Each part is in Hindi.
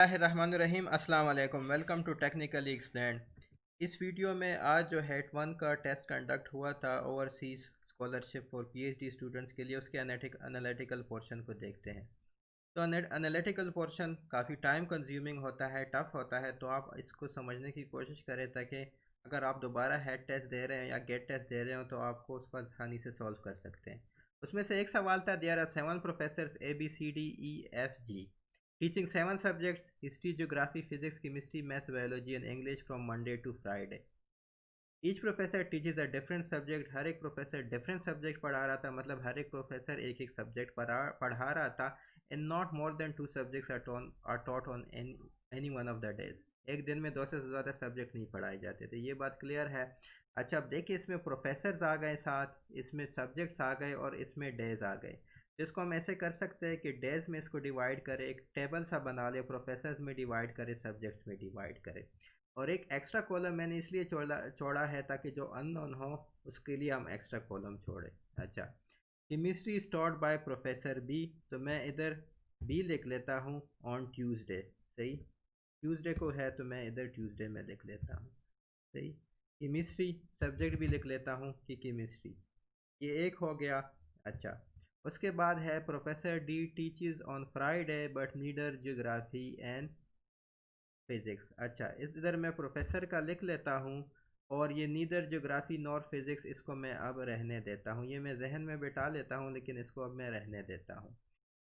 रहमानुर्रहीम अस्सलाम वालेकुम। Welcome to technically explain. इस वीडियो में आज जो हेट वन का टेस्ट कंडक्ट हुआ था overseas scholarship for PhD students के लिए, उसके एनालिटिकल पोर्शन को देखते हैं। तो एनालिटिकल पोर्शन काफ़ी टाइम कंज्यूमिंग होता है, टफ़ होता है, तो आप इसको समझने की कोशिश करें ताकि अगर आप दोबारा हेड टेस्ट दे रहे हैं या गेट टेस्ट दे रहे हो तो आपको उसको आसानी से सॉल्व कर सकते हैं। उसमें से एक सवाल था, there are 7 professors ABCDEFG teaching 7 subjects: history, geography, physics, chemistry, maths, biology and English from Monday to Friday. Each professor teaches a different subject. हर एक प्रोफेसर डिफरेंट सब्जेक्ट पढ़ा रहा था, मतलब हर एक प्रोफेसर एक एक सब्जेक्ट पढ़ा रहा था। And not more than 2 subjects are taught on any one of the days. एक दिन में 2 से ज़्यादा सब्जेक्ट नहीं पढ़ाए जाते थे, ये बात क्लियर है। अच्छा, अब देखिए, इसमें प्रोफेसर्स आ गए साथ, इसमें सब्जेक्ट्स आ गए और इसमें डेज आ गए। जिसको हम ऐसे कर सकते हैं कि डेज में इसको डिवाइड करें, एक टेबल सा बना ले, प्रोफेसर्स में डिवाइड करें, सब्जेक्ट्स में डिवाइड करें। और एक एक्स्ट्रा कॉलम मैंने इसलिए छोड़ा है ताकि जो अननोन हो उसके लिए हम एक्स्ट्रा कॉलम छोड़ें। अच्छा, chemistry is taught by professor B, तो मैं इधर बी लिख लेता हूँ ऑन ट्यूसडे। सही, ट्यूसडे को है तो मैं इधर ट्यूसडे में लिख लेता हूँ। सही, केमिस्ट्री सब्जेक्ट भी लिख लेता हूँ कि केमिस्ट्री, ये एक हो गया। अच्छा, उसके बाद है professor D teaches on Friday but neither geography and physics. अच्छा, इधर मैं प्रोफेसर का लिख लेता हूँ और ये नीदर ज्योग्राफी नॉर फिज़िक्स, इसको मैं अब रहने देता हूँ। ये मैं जहन में बिठा लेता हूँ लेकिन इसको अब मैं रहने देता हूँ।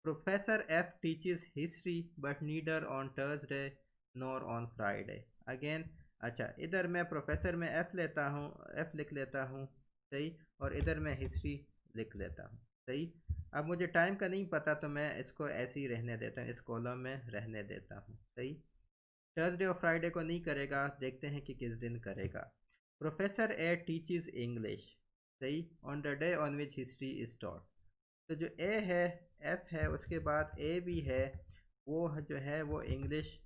Professor F teaches history but neither on Thursday nor on Friday again. अच्छा, इधर मैं प्रोफेसर में एफ लेता हूँ, एफ लिख लेता हूँ। सही, और इधर मैं हिस्ट्री लिख लेता हूँ। सही, अब मुझे टाइम का नहीं पता तो मैं इसको ऐसे ही रहने देता हूँ, इस कॉलम में रहने देता हूँ। सही, थर्सडे और फ्राइडे को नहीं करेगा, देखते हैं कि किस दिन करेगा। प्रोफेसर ए टीचेस इंग्लिश, सही, on the day on which history is taught. तो जो ए है, एफ है, उसके बाद ए भी है, वो जो है वो इंग्लिश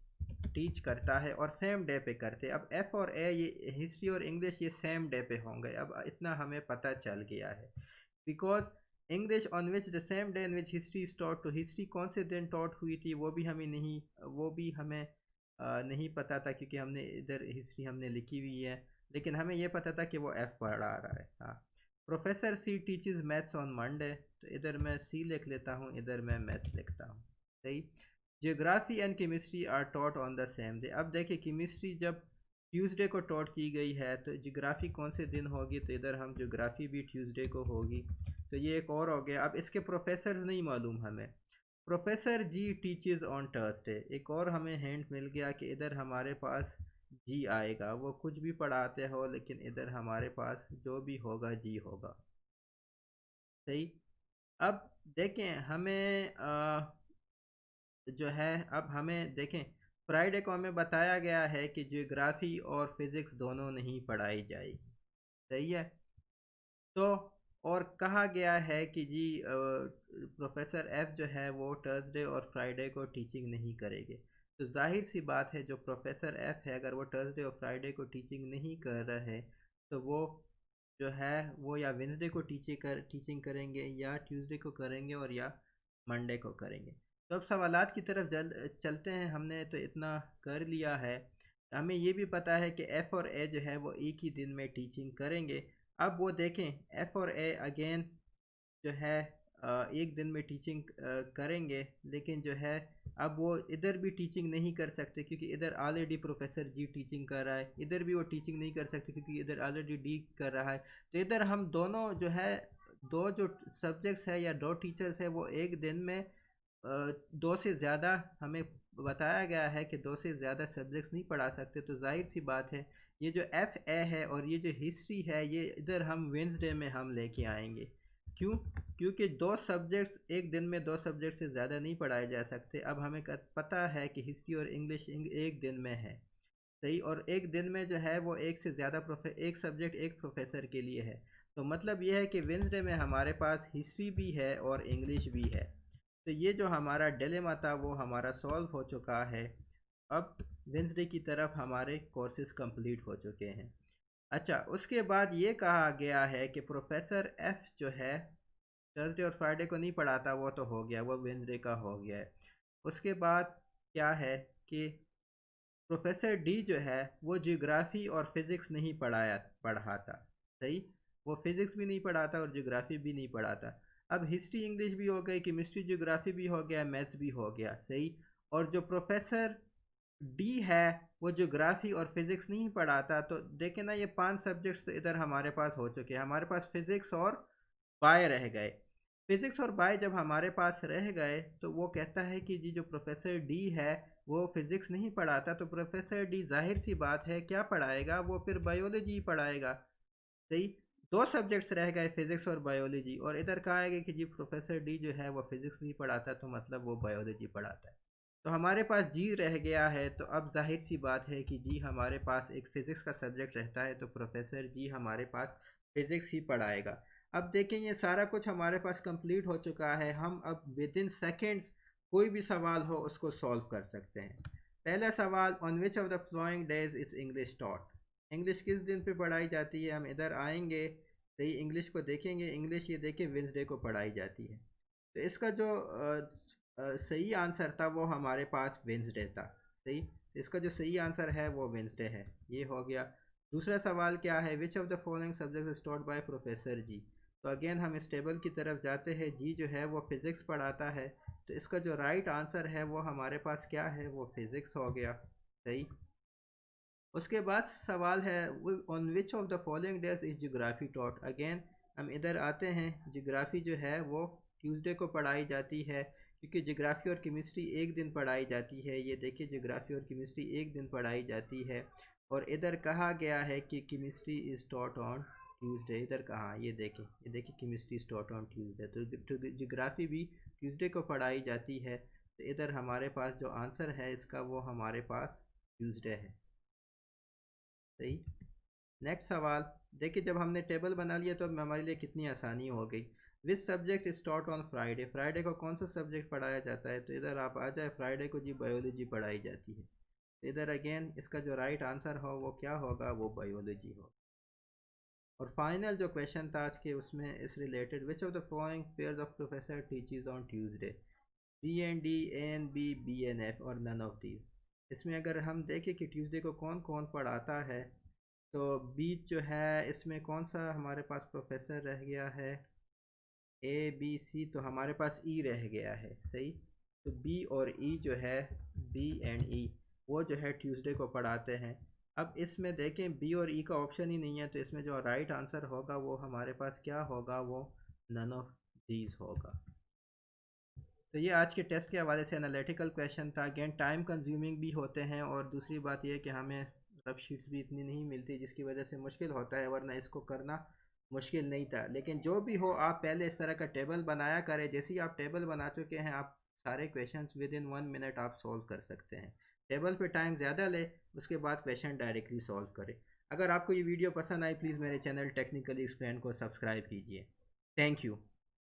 टीच करता है और सेम डे पे करते हैं। अब एफ और ए, ये हिस्ट्री और इंग्लिश, ये सेम डे पे होंगे। अब इतना हमें पता चल गया है, because English on which the same day in which history is taught, तो हिस्ट्री कौन से दिन टॉट हुई थी वो भी हमें नहीं, वो भी हमें नहीं पता था, क्योंकि हमने इधर हिस्ट्री हमने लिखी हुई है, लेकिन हमें यह पता था कि वो एफ पढ़ा रहा है। हाँ, professor C teaches maths on Monday, तो इधर मैं सी लिख लेता हूँ, इधर मैं मैथ्स लिखता हूँ। सही, geography and chemistry are taught on the same day. अब देखिए, केमिस्ट्री जब ट्यूसडे को टॉट की गई है तो जियोग्राफी कौन से दिन होगी, तो इधर हम जियोग्राफी भी ट्यूसडे को होगी। तो ये एक और हो गया। अब इसके प्रोफेसर नहीं मालूम हमें। Professor G teaches on Thursday, एक और हमें हिंट मिल गया कि इधर हमारे पास जी आएगा, वो कुछ भी पढ़ाते हो लेकिन इधर हमारे पास जो भी होगा जी होगा। सही, अब देखें हमें जो है, अब हमें देखें, फ्राइडे को हमें बताया गया है कि जियोग्राफी और फिज़िक्स दोनों नहीं पढ़ाई जाएगी। सही है, तो और कहा गया है कि जी प्रोफेसर एफ जो है वो थर्सडे और फ्राइडे को टीचिंग नहीं करेंगे। तो जाहिर सी बात है, जो प्रोफेसर एफ है अगर वो थर्सडे और फ्राइडे को टीचिंग नहीं कर रहे तो वो जो है वो या वेंसडे को टीचिंग करेंगे, या ट्यूसडे को करेंगे, और या मंडे को करेंगे। तो अब सवालात की तरफ चलते हैं। हमने तो इतना कर लिया है, हमें ये भी पता है कि एफ़ और ए जो है वो एक ही दिन में टीचिंग करेंगे। अब वो देखें, एफ़ और ए अगेन जो है एक दिन में टीचिंग करेंगे, लेकिन जो है अब वो इधर भी टीचिंग नहीं कर सकते क्योंकि इधर ऑलरेडी प्रोफेसर जी टीचिंग कर रहा है, इधर भी वो टीचिंग नहीं कर सकते क्योंकि इधर ऑलरेडी डी कर रहा है। तो इधर हम दोनों जो है, दो जो सब्जेक्ट्स है या दो टीचर्स है, वो एक दिन में दो से ज़्यादा, हमें बताया गया है कि दो से ज़्यादा सब्जेक्ट्स नहीं पढ़ा सकते। तो जाहिर सी बात है, ये जो एफ़ ए है और ये जो हिस्ट्री है, ये इधर हम वेंसडे में हम लेके आएंगे। क्यों? क्योंकि दो सब्जेक्ट्स एक दिन में, दो सब्जेक्ट से ज़्यादा नहीं पढ़ाए जा सकते। अब हमें पता है कि हिस्ट्री और इंग्लिश एक दिन में है। सही, और एक दिन में जो है वो एक से ज़्यादा एक सब्जेक्ट एक प्रोफेसर के लिए है। तो मतलब ये है कि वेंसडे में हमारे पास हिस्ट्री भी है और इंग्लिश भी है। तो ये जो हमारा डिलेमा था वो हमारा सॉल्व हो चुका है। अब वेंसडे की तरफ हमारे कोर्सेज कंप्लीट हो चुके हैं। अच्छा, उसके बाद ये कहा गया है कि प्रोफेसर एफ जो है थर्सडे और फ्राइडे को नहीं पढ़ाता, वो तो हो गया, वो वेंसडे का हो गया है। उसके बाद क्या है कि प्रोफेसर डी जो है वो जियोग्राफी और फिज़िक्स नहीं पढ़ाता। सही, वो फिज़िक्स भी नहीं पढ़ाता और जियोग्राफी भी नहीं पढ़ाता। अब हिस्ट्री इंग्लिश भी हो गई, केमिस्ट्री जियोग्राफी भी हो गया, मैथ्स भी हो गया। सही, और जो प्रोफेसर डी है वो जियोग्राफी और फिज़िक्स नहीं पढ़ाता। तो देखें ना, ये 5 सब्जेक्ट्स तो इधर हमारे पास हो चुके हैं। हमारे पास फिज़िक्स और बाय रह गए। फिज़िक्स और बाय जब हमारे पास रह गए तो वो कहता है कि जी जो प्रोफेसर डी है वो फिज़िक्स नहीं पढ़ाता, तो प्रोफेसर डी जाहिर सी बात है क्या पढ़ाएगा, वो फिर बायोलॉजी ही पढ़ाएगा। सही, 2 सब्जेक्ट्स रह गए, फिज़िक्स और बायोलॉजी, और इधर कहा है कि जी प्रोफेसर डी जो है वो फिज़िक्स नहीं पढ़ाता, तो मतलब वो बायोलॉजी पढ़ाता है। तो हमारे पास जी रह गया है, तो अब जाहिर सी बात है कि जी हमारे पास एक फ़िज़िक्स का सब्जेक्ट रहता है, तो प्रोफेसर जी हमारे पास फ़िज़िक्स ही पढ़ाएगा। अब देखें, ये सारा कुछ हमारे पास कंप्लीट हो चुका है। हम अब विद इन सेकेंड्स कोई भी सवाल हो उसको सॉल्व कर सकते हैं। पहला सवाल, on which of the flowing days is English taught. English किस दिन पे पढ़ाई जाती है। हम इधर आएंगे, सही, इंग्लिश को देखेंगे। इंग्लिश ये देखें वेंसडे को पढ़ाई जाती है। तो इसका जो सही आंसर था वो हमारे पास वेंसडे था। सही, तो इसका जो सही आंसर है वो वेंसडे है। ये हो गया। दूसरा सवाल क्या है, which of the following subject is taught by professor G. तो अगेन हम इस टेबल की तरफ जाते हैं। जी जो है वो फिज़िक्स पढ़ाता है, तो इसका जो राइट आंसर है वो हमारे पास क्या है, वो फिज़िक्स हो गया। सही, उसके बाद सवाल है, on which of the following days is geography taught. Again हम इधर आते हैं। जियोग्राफी जो है वो ट्यूसडे को पढ़ाई जाती है, क्योंकि जियोग्राफी और केमिस्ट्री एक दिन पढ़ाई जाती है। ये देखिए, जियोग्राफी और केमिस्ट्री एक दिन पढ़ाई जाती है। और इधर कहा गया है कि chemistry is taught on Tuesday. इधर कहाँ, ये देखिए chemistry is taught on Tuesday. तो जियोग्राफी भी ट्यूसडे को पढ़ाई जाती है। तो इधर हमारे पास जो आंसर है इसका वो हमारे पास ट्यूसडे है। सही, नेक्स्ट सवाल देखिए, जब हमने टेबल बना लिया तो अब हमारे लिए कितनी आसानी हो गई। Which subject start on Friday. Friday को कौन सा सब्जेक्ट पढ़ाया जाता है, तो इधर आप आ जाए, फ्राइडे को जी बायोलॉजी पढ़ाई जाती है। तो इधर अगेन इसका जो राइट आंसर हो वो क्या होगा, वो बायोलॉजी हो। और फाइनल जो क्वेश्चन था आज के, उसमें इस related, which of the following pairs of professor teachers on Tuesday. B and D, A and B, B and F, और नन ऑफ दीज। इसमें अगर हम देखें कि ट्यूसडे को कौन कौन पढ़ाता है, तो बीच जो है इसमें कौन सा हमारे पास प्रोफेसर रह गया है, ए बी सी, तो हमारे पास ई रह गया है। सही, तो बी और ई जो है, बी एंड ई, वो जो है ट्यूसडे को पढ़ाते हैं। अब इसमें देखें बी और ई का ऑप्शन ही नहीं है, तो इसमें जो राइट आंसर होगा वो हमारे पास क्या होगा, वो नन ऑफ दीज होगा। तो ये आज के टेस्ट के हवाले से एनालिटिकल क्वेश्चन था। अगेन टाइम कंज्यूमिंग भी होते हैं, और दूसरी बात यह कि हमें रफ शीट्स भी इतनी नहीं मिलती, जिसकी वजह से मुश्किल होता है, वरना इसको करना मुश्किल नहीं था। लेकिन जो भी हो, आप पहले इस तरह का टेबल बनाया करें। जैसे ही आप टेबल बना चुके हैं, आप सारे क्वेश्चंस विद इन 1 मिनट आप सॉल्व कर सकते हैं। टेबल पे टाइम ज़्यादा ले, उसके बाद क्वेश्चन डायरेक्टली सॉल्व करें। अगर आपको ये वीडियो पसंद आई, प्लीज़ मेरे चैनल टेक्निकली एक्सप्लेन को सब्सक्राइब कीजिए। Thank you.